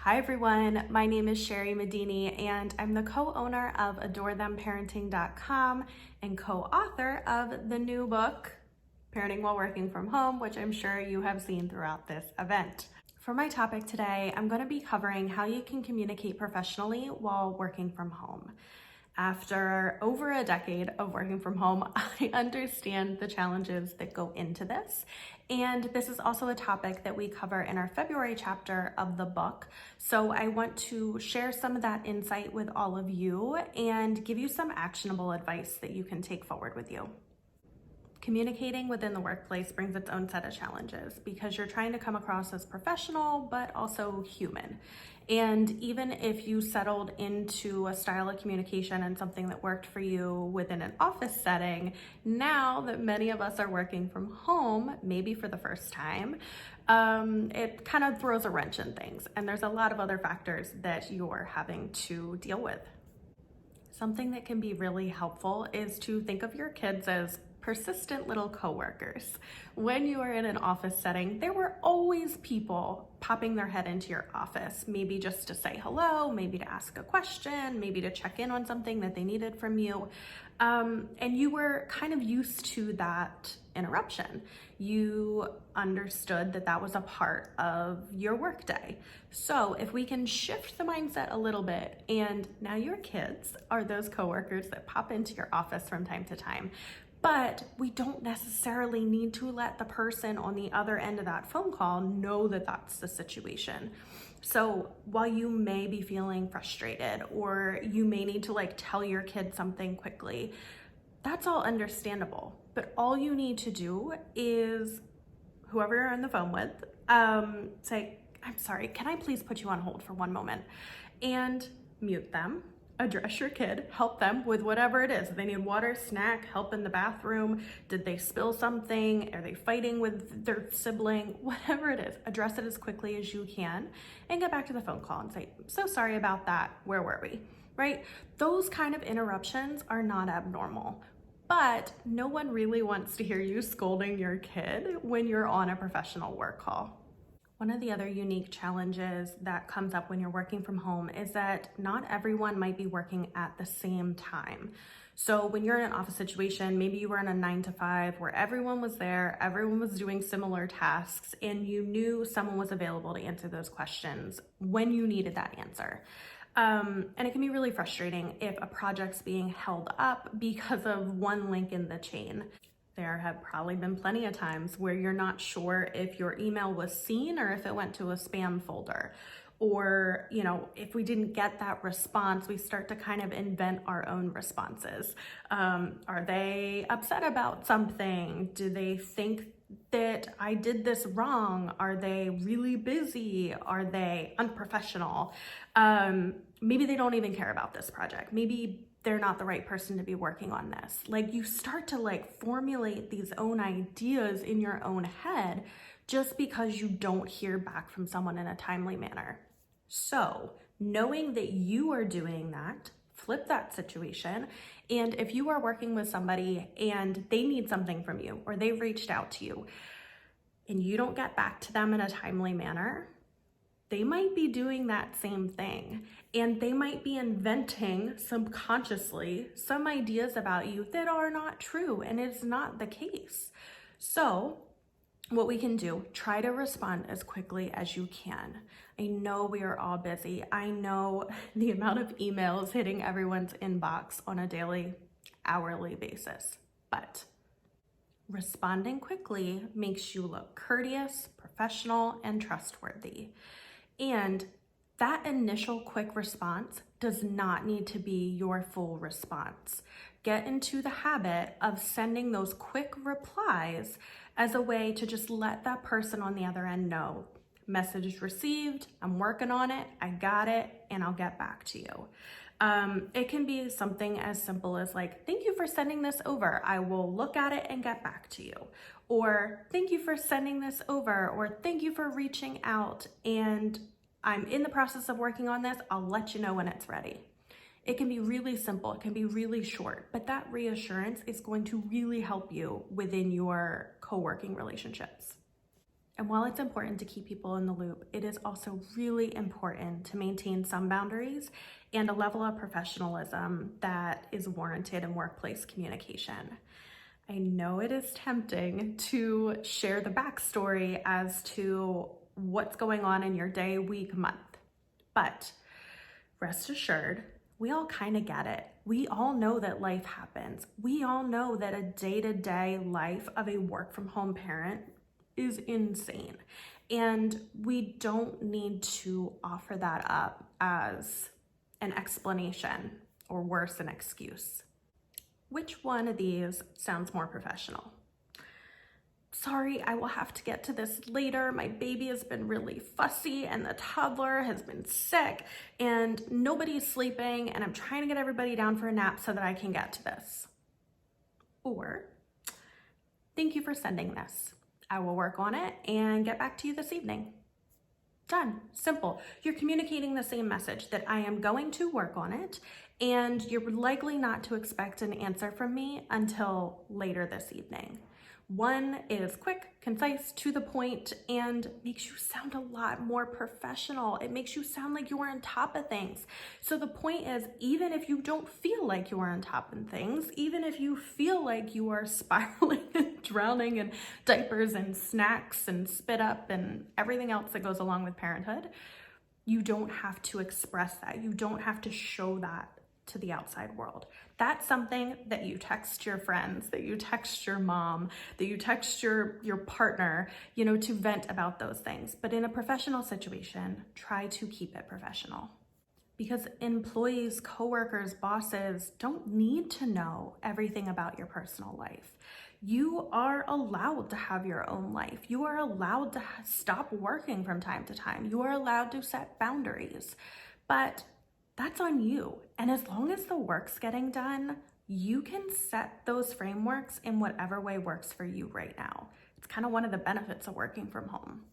Hi everyone, my name is Shari Medini and I'm the co-owner of AdoreThemParenting.com and co-author of the new book, Parenting While Working From Home, which I'm sure you have seen throughout this event. For my topic today, I'm going to be covering how you can communicate professionally while working from home. After over a decade of working from home, I understand the challenges that go into this. And this is also a topic that we cover in our February chapter of the book. So I want to share some of that insight with all of you and give you some actionable advice that you can take forward with you. Communicating within the workplace brings its own set of challenges because you're trying to come across as professional, but also human. And even if you settled into a style of communication and something that worked for you within an office setting, now that many of us are working from home, maybe for the first time, it kind of throws a wrench in things. And there's a lot of other factors that you're having to deal with. Something that can be really helpful is to think of your kids as persistent little coworkers. When you are in an office setting, there were always people popping their head into your office, maybe just to say hello, maybe to ask a question, maybe to check in on something that they needed from you. And you were kind of used to that interruption. You understood that that was a part of your workday. So if we can shift the mindset a little bit, and now your kids are those coworkers that pop into your office from time to time, but we don't necessarily need to let the person on the other end of that phone call know that that's the situation. So while you may be feeling frustrated or you may need to tell your kid something quickly, that's all understandable. But all you need to do is, whoever you're on the phone with, say, "I'm sorry, can I please put you on hold for one moment?" And mute them. Address your kid, help them with whatever it is. If they need water, snack, help in the bathroom, did they spill something? Are they fighting with their sibling? Whatever it is, address it as quickly as you can and get back to the phone call and say, "So sorry about that, where were we?" Right? Those kind of interruptions are not abnormal, but no one really wants to hear you scolding your kid when you're on a professional work call. One of the other unique challenges that comes up when you're working from home is that not everyone might be working at the same time. So when you're in an office situation, maybe you were in a 9 to 5 where everyone was there, everyone was doing similar tasks, and you knew someone was available to answer those questions when you needed that answer. And it can be really frustrating if a project's being held up because of one link in the chain. There have probably been plenty of times where you're not sure if your email was seen or if it went to a spam folder. Or, if we didn't get that response, we start to kind of invent our own responses. Are they upset about something? Do they think that I did this wrong? Are they really busy? Are they unprofessional? Maybe they don't even care about this project. Maybe they're not the right person to be working on this. You start to formulate these own ideas in your own head just because you don't hear back from someone in a timely manner. So knowing that you are doing that, flip that situation. And if you are working with somebody and they need something from you or they've reached out to you and you don't get back to them in a timely manner, they might be doing that same thing, and they might be inventing subconsciously some ideas about you that are not true, and it's not the case. So what we can do, try to respond as quickly as you can. I know we are all busy. I know the amount of emails hitting everyone's inbox on a daily, hourly basis, but responding quickly makes you look courteous, professional, and trustworthy. And that initial quick response does not need to be your full response. Get into the habit of sending those quick replies as a way to just let that person on the other end know, message received, I'm working on it, I got it, and I'll get back to you. It can be something as simple as thank you for sending this over. I will look at it and get back to you. Or thank you for sending this over, or thank you for reaching out, and I'm in the process of working on this. I'll let you know when it's ready. It can be really simple. It can be really short, but that reassurance is going to really help you within your co-working relationships. And while it's important to keep people in the loop, it is also really important to maintain some boundaries and a level of professionalism that is warranted in workplace communication. I know it is tempting to share the backstory as to what's going on in your day, week, month, but rest assured, we all kind of get it. We all know that life happens. We all know that a day-to-day life of a work-from-home parent is insane. And we don't need to offer that up as an explanation or worse, an excuse. Which one of these sounds more professional? Sorry, I will have to get to this later. My baby has been really fussy and the toddler has been sick and nobody's sleeping and I'm trying to get everybody down for a nap so that I can get to this. Or, thank you for sending this. I will work on it and get back to you this evening. Done. Simple. You're communicating the same message that I am going to work on it and you're likely not to expect an answer from me until later this evening. One is quick, concise, to the point, and makes you sound a lot more professional. It makes you sound like you are on top of things. So the point is, even if you don't feel like you are on top of things, even if you feel like you are spiraling and drowning in diapers and snacks and spit up and everything else that goes along with parenthood, you don't have to express that. You don't have to show that to the outside world. That's something that you text your friends, that you text your mom, that you text your partner, to vent about those things. But in a professional situation, try to keep it professional. Because employees, coworkers, bosses don't need to know everything about your personal life. You are allowed to have your own life. You are allowed to stop working from time to time. You are allowed to set boundaries. But that's on you. And as long as the work's getting done, you can set those frameworks in whatever way works for you right now. It's kind of one of the benefits of working from home.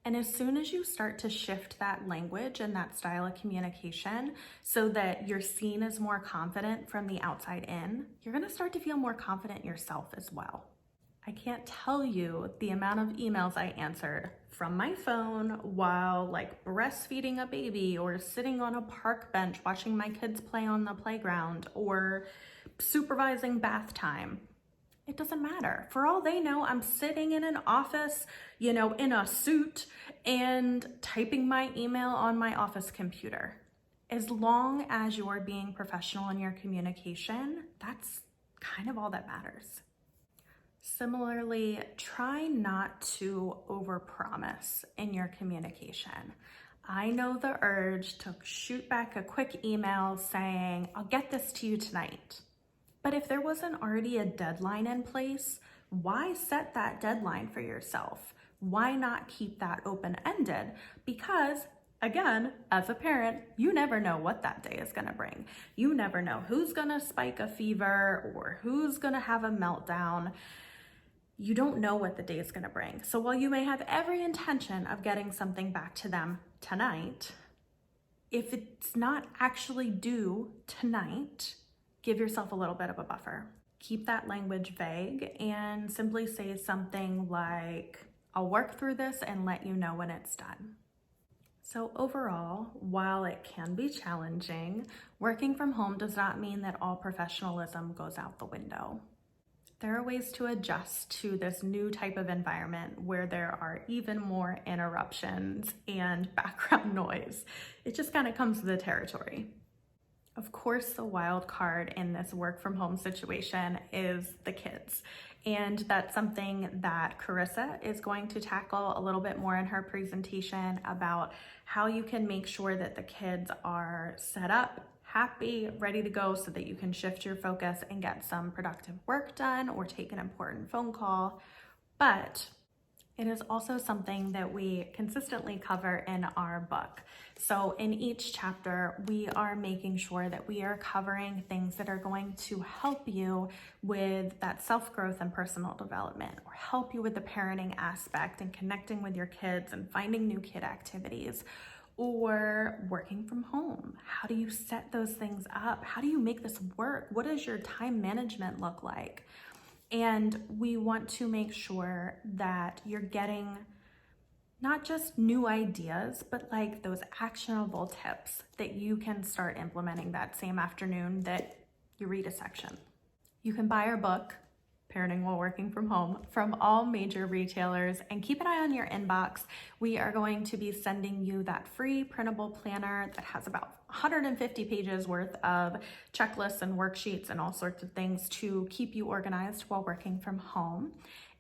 And as soon as you start to shift that language and that style of communication so that you're seen as more confident from the outside in, you're gonna start to feel more confident yourself as well. I can't tell you the amount of emails I answered from my phone while breastfeeding a baby or sitting on a park bench watching my kids play on the playground or supervising bath time. It doesn't matter. For all they know, I'm sitting in an office, in a suit and typing my email on my office computer. As long as you're being professional in your communication, that's kind of all that matters. Similarly, try not to overpromise in your communication. I know the urge to shoot back a quick email saying, I'll get this to you tonight. But if there wasn't already a deadline in place, why set that deadline for yourself? Why not keep that open-ended? Because again, as a parent, you never know what that day is gonna bring. You never know who's gonna spike a fever or who's gonna have a meltdown. You don't know what the day is gonna bring. So while you may have every intention of getting something back to them tonight, if it's not actually due tonight, give yourself a little bit of a buffer. Keep that language vague and simply say something like, I'll work through this and let you know when it's done. So overall, while it can be challenging, working from home does not mean that all professionalism goes out the window. There are ways to adjust to this new type of environment where there are even more interruptions and background noise. It just kind of comes with the territory. Of course, the wild card in this work from home situation is the kids. And that's something that Carissa is going to tackle a little bit more in her presentation about how you can make sure that the kids are set up, happy, ready to go so that you can shift your focus and get some productive work done or take an important phone call. But it is also something that we consistently cover in our book. So in each chapter, we are making sure that we are covering things that are going to help you with that self-growth and personal development, or help you with the parenting aspect and connecting with your kids and finding new kid activities, or working from home. How do you set those things up? How do you make this work? What does your time management look like? And we want to make sure that you're getting not just new ideas, but like those actionable tips that you can start implementing that same afternoon that you read a section. You can buy our book, Parenting While Working From Home, from all major retailers, and keep an eye on your inbox. We are going to be sending you that free printable planner that has about 150 pages worth of checklists and worksheets and all sorts of things to keep you organized while working from home.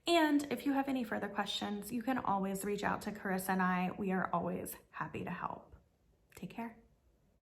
And if you have any further questions, you can always reach out to Carissa and I. We are always happy to help. Take care.